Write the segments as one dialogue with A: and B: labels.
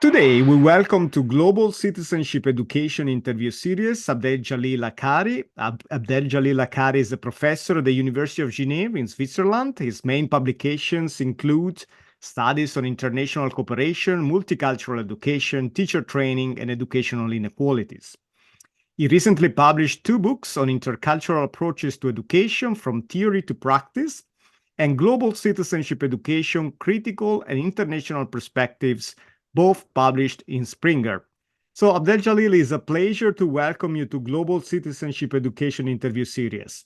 A: Today, we welcome to Global Citizenship Education Interview Series Abdeljalil Akkari. Abdeljalil Akkari is a professor at the University of Geneva in Switzerland. His main publications include studies on international cooperation, multicultural education, teacher training, and educational inequalities. He recently published 2 books on intercultural approaches to education from theory to practice, and Global Citizenship Education, Critical and International Perspectives, both published in Springer. So Abdeljalil, it's a pleasure to welcome you to Global Citizenship Education Interview Series.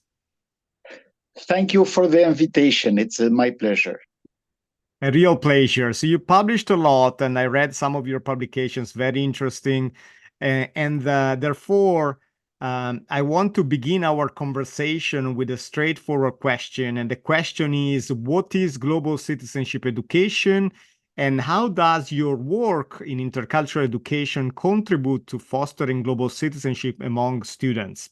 B: Thank you for the invitation. It's my pleasure.
A: A real pleasure. So you published a lot, and I read some of your publications, very interesting. Therefore, I want to begin our conversation with a straightforward question. And the question is, what is global citizenship education? And how does your work in intercultural education contribute to fostering global citizenship among students?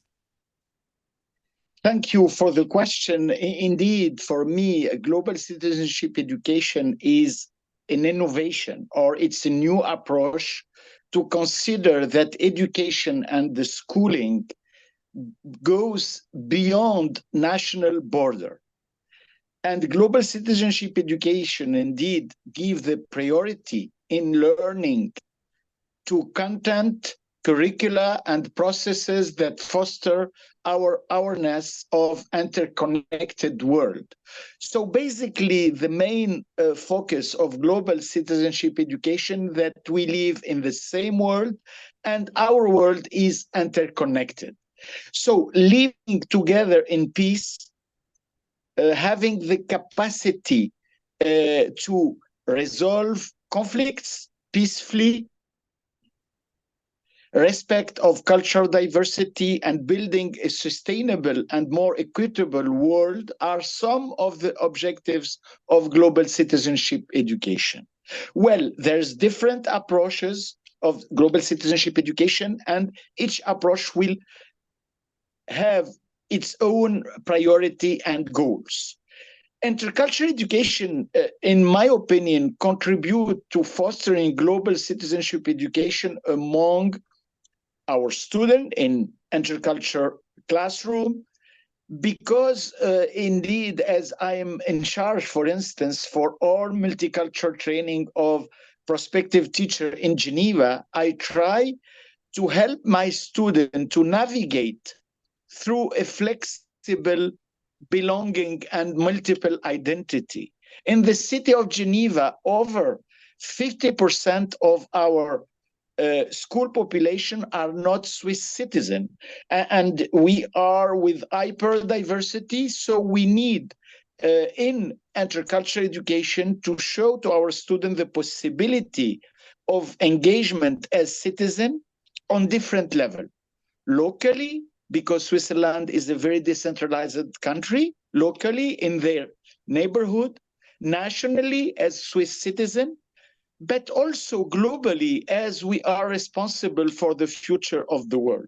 B: Thank you for the question. Indeed, for me, global citizenship education is an innovation, or it's a new approach to consider that education and the schooling goes beyond national border. And global citizenship education indeed give the priority in learning to content, curricula, and processes that foster our awareness of interconnected world. So basically, the main focus of global citizenship education that we live in the same world and our world is interconnected. So living together in peace, having the capacity to resolve conflicts peacefully, respect of cultural diversity, and building a sustainable and more equitable world are some of the objectives of global citizenship education. Well, there's different approaches of global citizenship education, and each approach will have its own priority and goals. Intercultural education, in my opinion, contribute to fostering global citizenship education among our students in intercultural classroom, because indeed, as I am in charge, for instance, for all multicultural training of prospective teacher in Geneva, I try to help my student to navigate through a flexible belonging and multiple identity. In the city of Geneva, over 50% of our school population are not Swiss citizens, and we are with hyper-diversity, so we need in intercultural education to show to our students the possibility of engagement as citizen on different levels. Locally, because Switzerland is a very decentralized country, locally in their neighborhood, nationally as Swiss citizen, but also globally as we are responsible for the future of the world.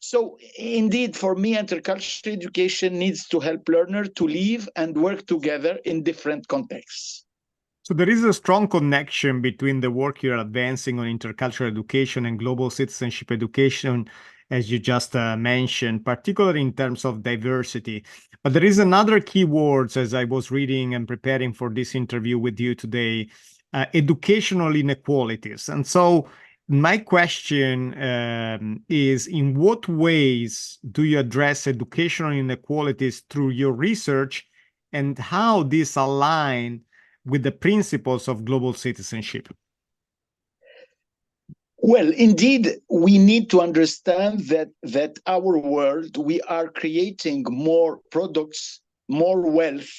B: So indeed, for me, intercultural education needs to help learners to live and work together in different contexts.
A: So there is a strong connection between the work you're advancing on intercultural education and global citizenship education, as you just mentioned, particularly in terms of diversity. But there is another key word as I was reading and preparing for this interview with you today, educational inequalities. And so my question is, in what ways do you address educational inequalities through your research, and how these align with the principles of global citizenship?
B: Well, indeed, we need to understand that our world, we are creating more products, more wealth,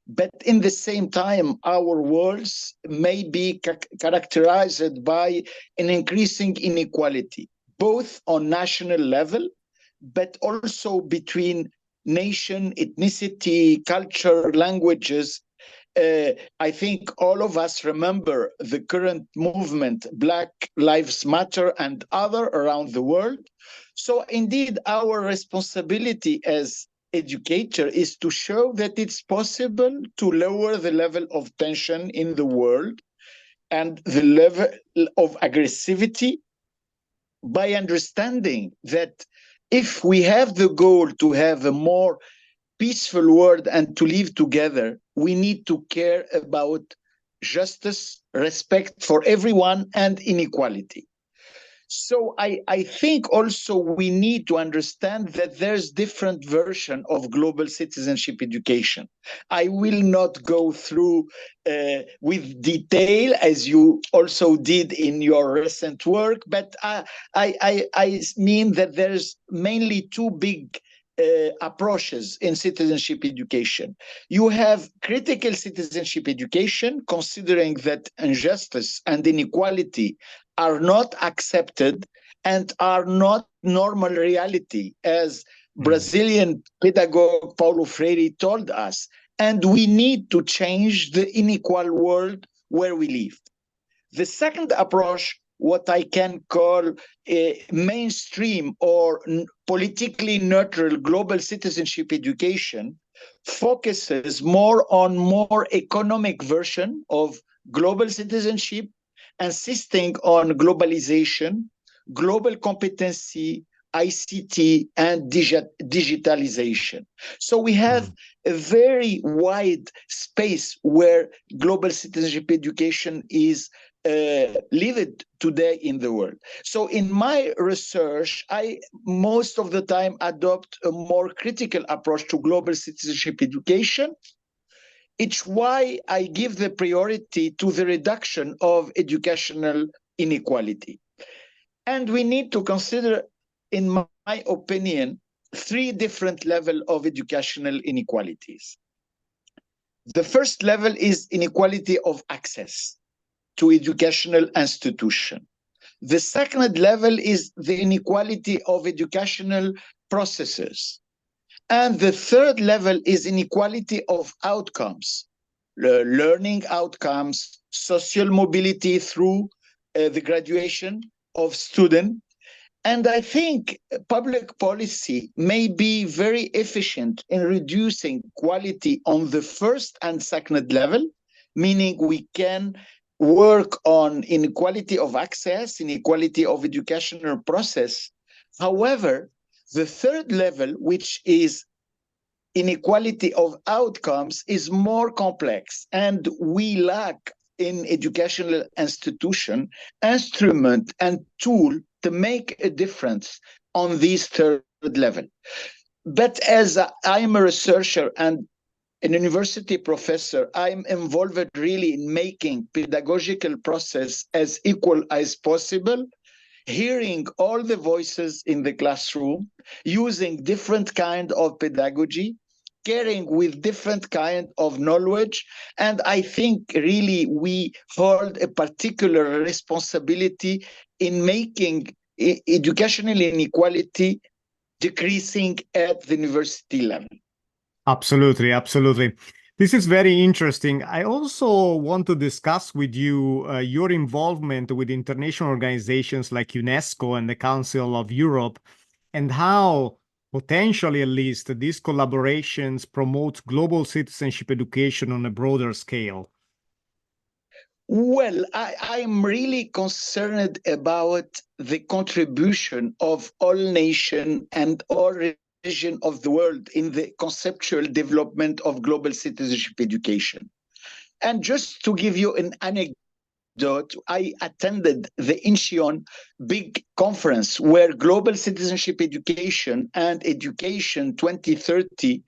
B: but in the same time, our worlds may be characterized by an increasing inequality, both on national level, but also between nation, ethnicity, culture, languages. I think all of us remember the current movement, Black Lives Matter and other around the world. So indeed, our responsibility as educator is to show that it's possible to lower the level of tension in the world and the level of aggressivity by understanding that if we have the goal to have a more peaceful world and to live together, we need to care about justice, respect for everyone, and inequality. So I think also we need to understand that there's different version of global citizenship education. I will not go through with detail as you also did in your recent work, but I mean that there's mainly two big approaches in citizenship education. You have critical citizenship education, considering that injustice and inequality are not accepted and are not normal reality, as Brazilian pedagogue Paulo Freire told us. And we need to change the unequal world where we live. The second approach, what I can call a mainstream or politically neutral global citizenship education, focuses more on more economic version of global citizenship, insisting on globalization, global competency, ICT, and digitalization. So we have a very wide space where global citizenship education is lived today in the world. So in my research, I most of the time adopt a more critical approach to global citizenship education. It's why I give the priority to the reduction of educational inequality. And we need to consider, in my opinion, three different levels of educational inequalities. The first level is inequality of access to educational institution. The second level is the inequality of educational processes. And the third level is inequality of outcomes, learning outcomes, social mobility through the graduation of students. And I think public policy may be very efficient in reducing quality on the first and second level, meaning we can work on inequality of access, inequality of educational process. However, the third level, which is inequality of outcomes, is more complex, and we lack in educational institution instrument and tool to make a difference on this third level. But as I'm a researcher and an university professor, I'm involved really in making pedagogical process as equal as possible, hearing all the voices in the classroom, using different kind of pedagogy, caring with different kind of knowledge. And I think really we hold a particular responsibility in making educational inequality decreasing at the university level.
A: Absolutely, absolutely. This is very interesting. I also want to discuss with you your involvement with international organizations like UNESCO and the Council of Europe, and how potentially at least these collaborations promote global citizenship education on a broader scale.
B: Well, I'm really concerned about the contribution of all nations and all regions of the world in the conceptual development of global citizenship education. And just to give you an anecdote, I attended the Incheon big conference where global citizenship education and education 2030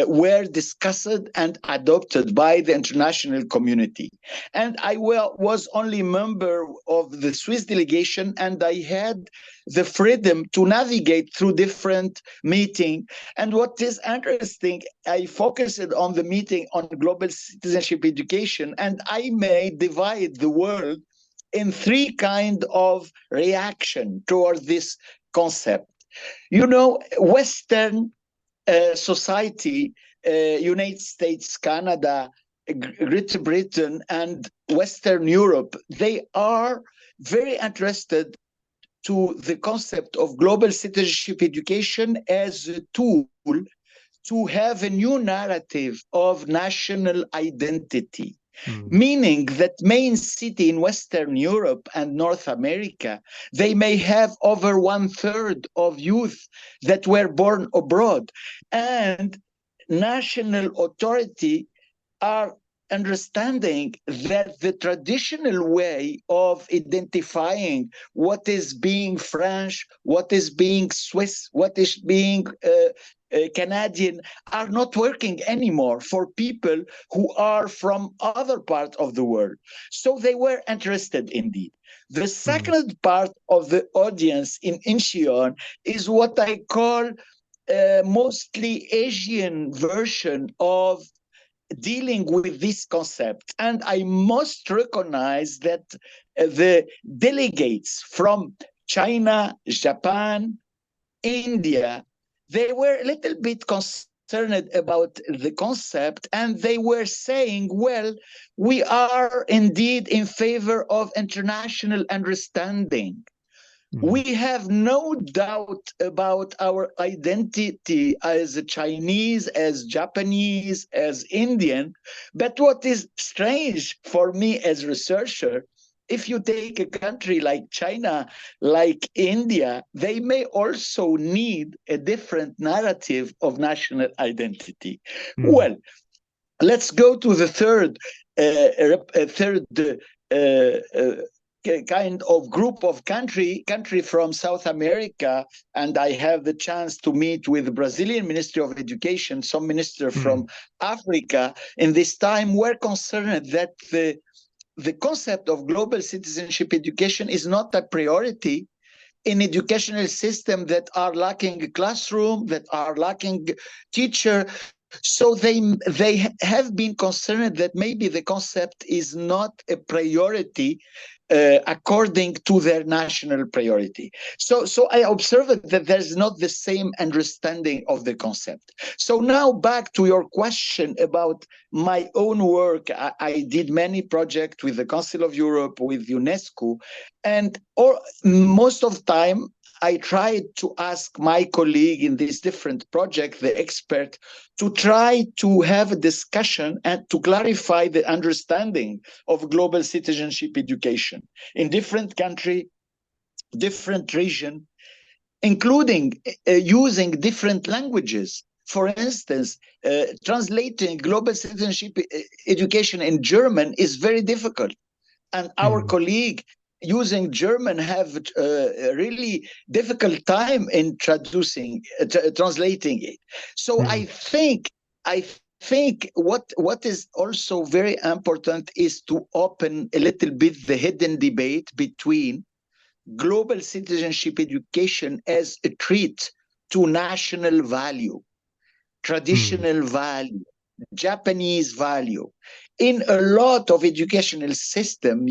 B: were discussed and adopted by the international community. And I was only a member of the Swiss delegation, and I had the freedom to navigate through different meetings. And what is interesting, I focused on the meeting on global citizenship education, and I may divide the world in three kinds of reaction towards this concept. You know, Western society, United States, Canada, Great Britain, and Western Europe, they are very interested to the concept of global citizenship education as a tool to have a new narrative of national identity. Meaning that main city in Western Europe and North America, they may have over 1/3 of youth that were born abroad, and national authority are understanding that the traditional way of identifying what is being French, what is being Swiss, what is being Canadian are not working anymore for people who are from other parts of the world. So they were interested indeed. The second part of the audience in Incheon is what I call mostly Asian version of dealing with this concept. And I must recognize that the delegates from China, Japan, India, they were a little bit concerned about the concept, and they were saying, well, we are indeed in favor of international understanding. We have no doubt about our identity as Chinese, as Japanese, as Indian. But what is strange for me as a researcher, if you take a country like China, like India, they may also need a different narrative of national identity. Well, let's go to the third kind of group of country from South America, and I have the chance to meet with the Brazilian Ministry of Education, some minister from Africa. In this time, we're concerned that the concept of global citizenship education is not a priority in educational system that are lacking a classroom, that are lacking teacher. So they have been concerned that maybe the concept is not a priority according to their national priority. So I observed that there's not the same understanding of the concept. So now back to your question about my own work. I did many projects with the Council of Europe, with UNESCO, and most of the time I tried to ask my colleague in this different project, the expert, to try to have a discussion and to clarify the understanding of global citizenship education in different country, different region, including using different languages. For instance, translating global citizenship education in German is very difficult. And our colleague using German have a really difficult time in translating it. So I think what is also very important is to open a little bit the hidden debate between global citizenship education as a treat to national value, traditional value, Japanese value. In a lot of educational system,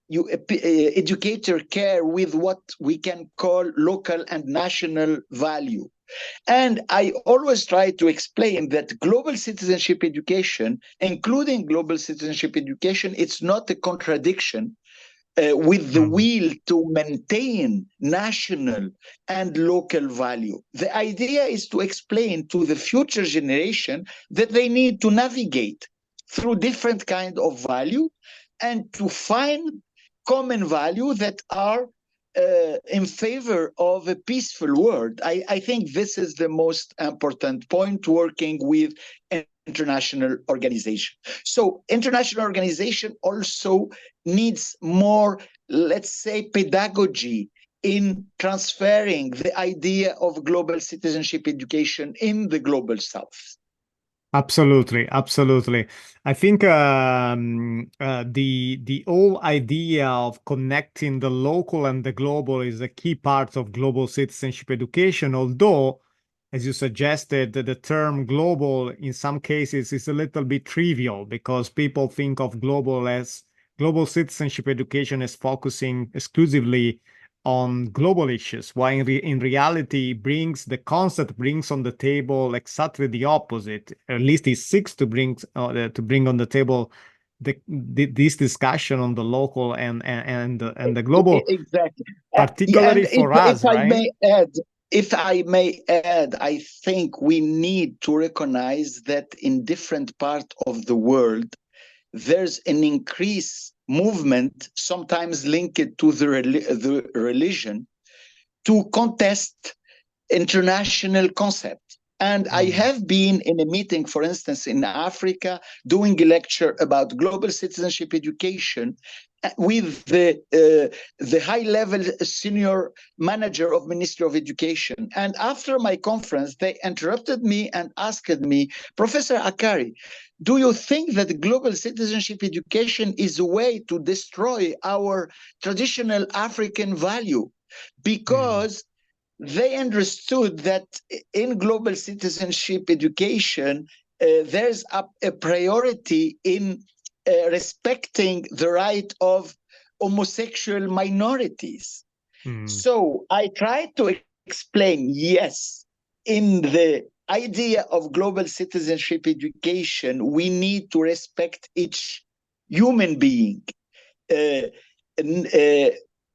B: educator care with what we can call local and national value. And I always try to explain that global citizenship education, including global citizenship education, it's not a contradiction with the will to maintain national and local value. The idea is to explain to the future generation that they need to navigate through different kind of value and to find common value that are in favor of a peaceful world. I think this is the most important point working with international organization. So international organization also needs more, let's say, pedagogy in transferring the idea of global citizenship education in the global south.
A: Absolutely, absolutely. I think the whole idea of connecting the local and the global is a key part of global citizenship education, although, as you suggested, the term global in some cases is a little bit trivial because people think of global citizenship education as focusing exclusively on global issues, while in reality the concept brings on the table exactly the opposite. At least it seeks to bring on the table this discussion on the local and the global.
B: Exactly.
A: Particularly for us, right?
B: If I may add, I think we need to recognize that in different parts of the world, there's an increased movement, sometimes linked to the religion, to contest international concept. And I have been in a meeting, for instance, in Africa, doing a lecture about global citizenship education with the high-level senior manager of Ministry of Education. And after my conference, they interrupted me and asked me, Professor Akkari, do you think that global citizenship education is a way to destroy our traditional African value? Because they understood that in global citizenship education, there's a priority in respecting the right of homosexual minorities. So I tried to explain, yes, in the idea of global citizenship education, we need to respect each human being.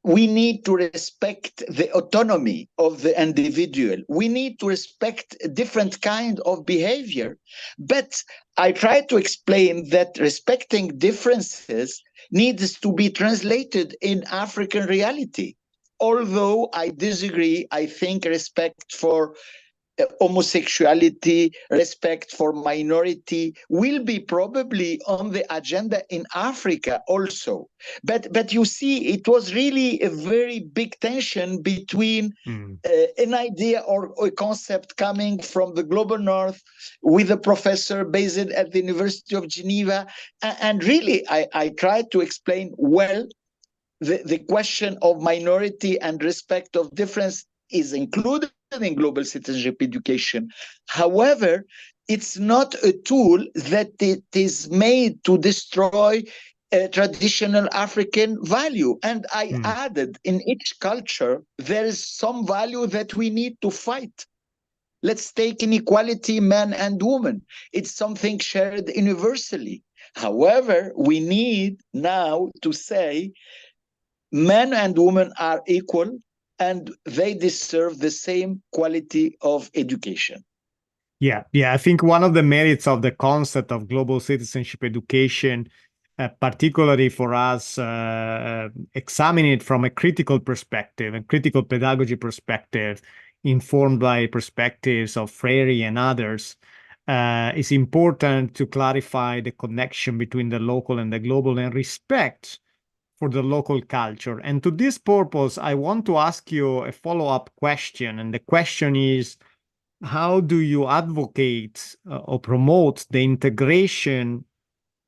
B: We need to respect the autonomy of the individual. We need to respect a different kind of behavior. But I try to explain that respecting differences needs to be translated in African reality. Although I disagree, I think respect for homosexuality, respect for minority will be probably on the agenda in Africa also. But you see, it was really a very big tension between an idea or a concept coming from the global north with a professor based at the University of Geneva. And really, I tried to explain well the question of minority and respect of difference is included in global citizenship education. However, it's not a tool that it is made to destroy traditional African value. And I added, in each culture, there is some value that we need to fight. Let's take inequality, man and woman. It's something shared universally. However, we need now to say men and women are equal and they deserve the same quality of education.
A: Yeah, I think one of the merits of the concept of global citizenship education, particularly for us, examining it from a critical perspective and critical pedagogy perspective, informed by perspectives of Freire and others, is important to clarify the connection between the local and the global and respect for the local culture. And to this purpose, I want to ask you a follow-up question. And the question is, how do you advocate or promote the integration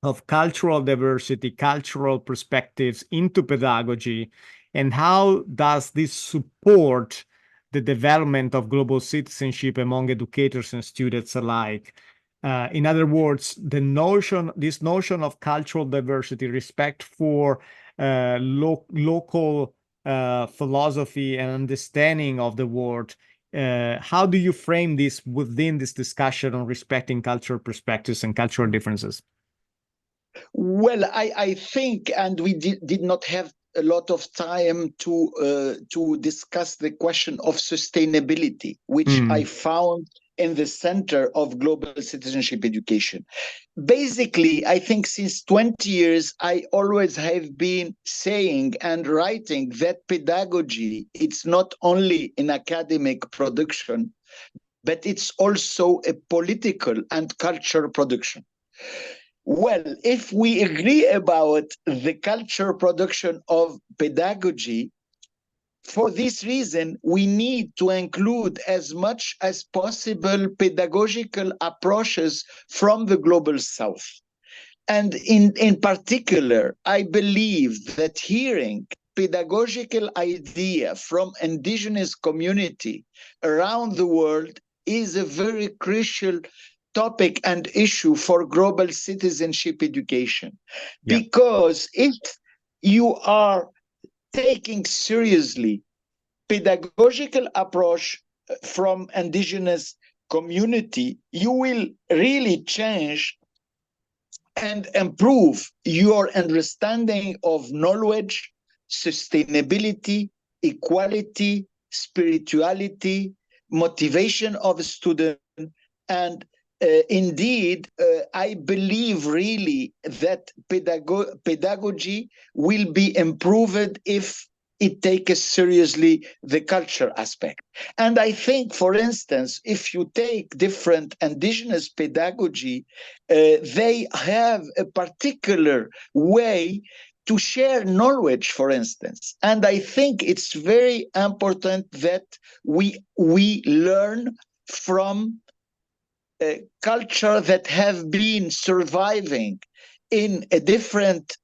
A: of cultural diversity, cultural perspectives into pedagogy? And how does this support the development of global citizenship among educators and students alike? In other words, this notion of cultural diversity, respect for local philosophy and understanding of the world. How do you frame this within this discussion on respecting cultural perspectives and cultural differences?
B: Well, I think, and we did not have a lot of time to discuss the question of sustainability, which I found in the center of global citizenship education. Basically, I think since 20 years, I always have been saying and writing that pedagogy, it's not only an academic production, but it's also a political and cultural production. Well, if we agree about the culture production of pedagogy, for this reason, we need to include as much as possible pedagogical approaches from the global south. And in particular, I believe that hearing pedagogical idea from indigenous community around the world is a very crucial topic and issue for global citizenship education. Yeah. Because if you are taking seriously pedagogical approach from indigenous community, you will really change and improve your understanding of knowledge, sustainability, equality, spirituality, motivation of a student, and indeed, I believe really that pedagogy will be improved if it takes seriously the culture aspect. And I think, for instance, if you take different indigenous pedagogy, they have a particular way to share knowledge, for instance. And I think it's very important that we learn from culture that have been surviving in a different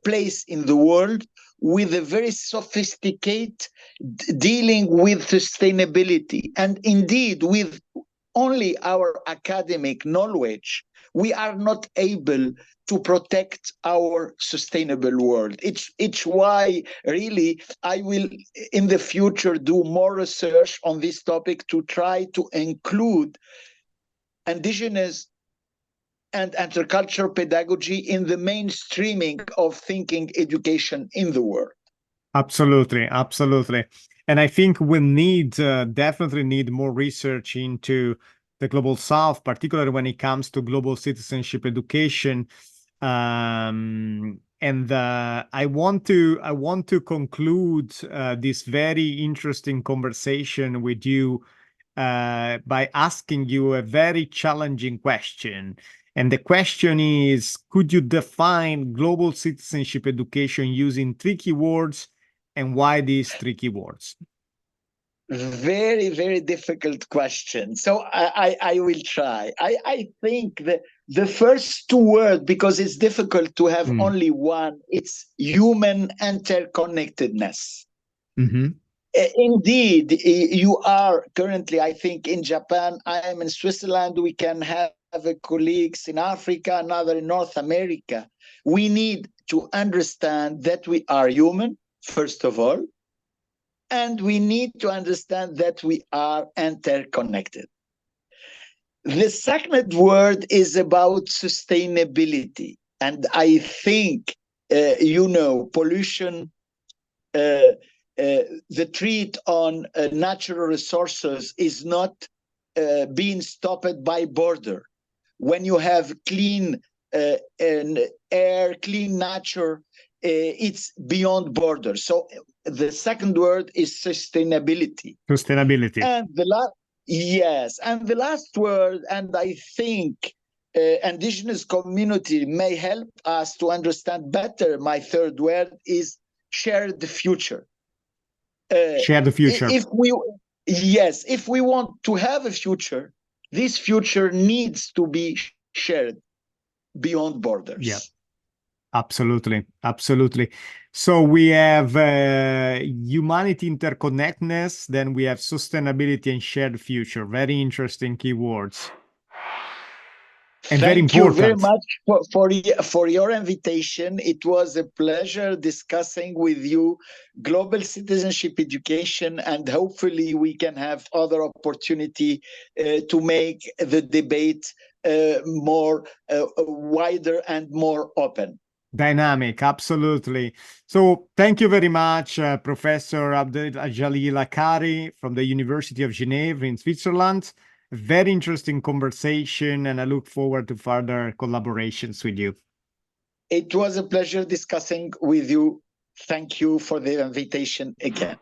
B: place in the world with a very sophisticated dealing with sustainability. And indeed, with only our academic knowledge, we are not able to protect our sustainable world. It's why really I will in the future do more research on this topic to try to include indigenous and intercultural pedagogy in the mainstreaming of thinking education in the world.
A: Absolutely, absolutely. And I think we definitely need more research into the Global South, particularly when it comes to global citizenship education. And I want to conclude this very interesting conversation with you by asking you a very challenging question. And the question is, could you define global citizenship education using 3 keywords, and why these 3 keywords?
B: Very, very difficult question. So I will try. I think that the first 2 words, because it's difficult to have only one, it's human interconnectedness.
A: Mm-hmm.
B: Indeed, you are currently, I think, in Japan. I am in Switzerland. We can have colleagues in Africa, another in North America. We need to understand that we are human, first of all, and we need to understand that we are interconnected. The second word is about sustainability. And I think, pollution, the treat on natural resources is not being stopped by border. When you have clean air, clean nature, it's beyond borders. So the second word is sustainability.
A: Sustainability.
B: And the last word, and I think indigenous community may help us to understand better, my third word is share the future.
A: Share the future.
B: If we want to have a future, this future needs to be shared beyond borders.
A: Yeah, absolutely, absolutely. So we have humanity interconnectedness, then we have sustainability and shared future. Very interesting keywords. And very important.
B: Thank you very much for your invitation. It was a pleasure discussing with you global citizenship education, and hopefully we can have other opportunity to make the debate more wider and more open.
A: Dynamic, absolutely. So thank you very much, Professor Abdeljalil Akkari from the University of Geneva in Switzerland. Very interesting conversation, and I look forward to further collaborations with you.
B: It was a pleasure discussing with you. Thank you for the invitation again.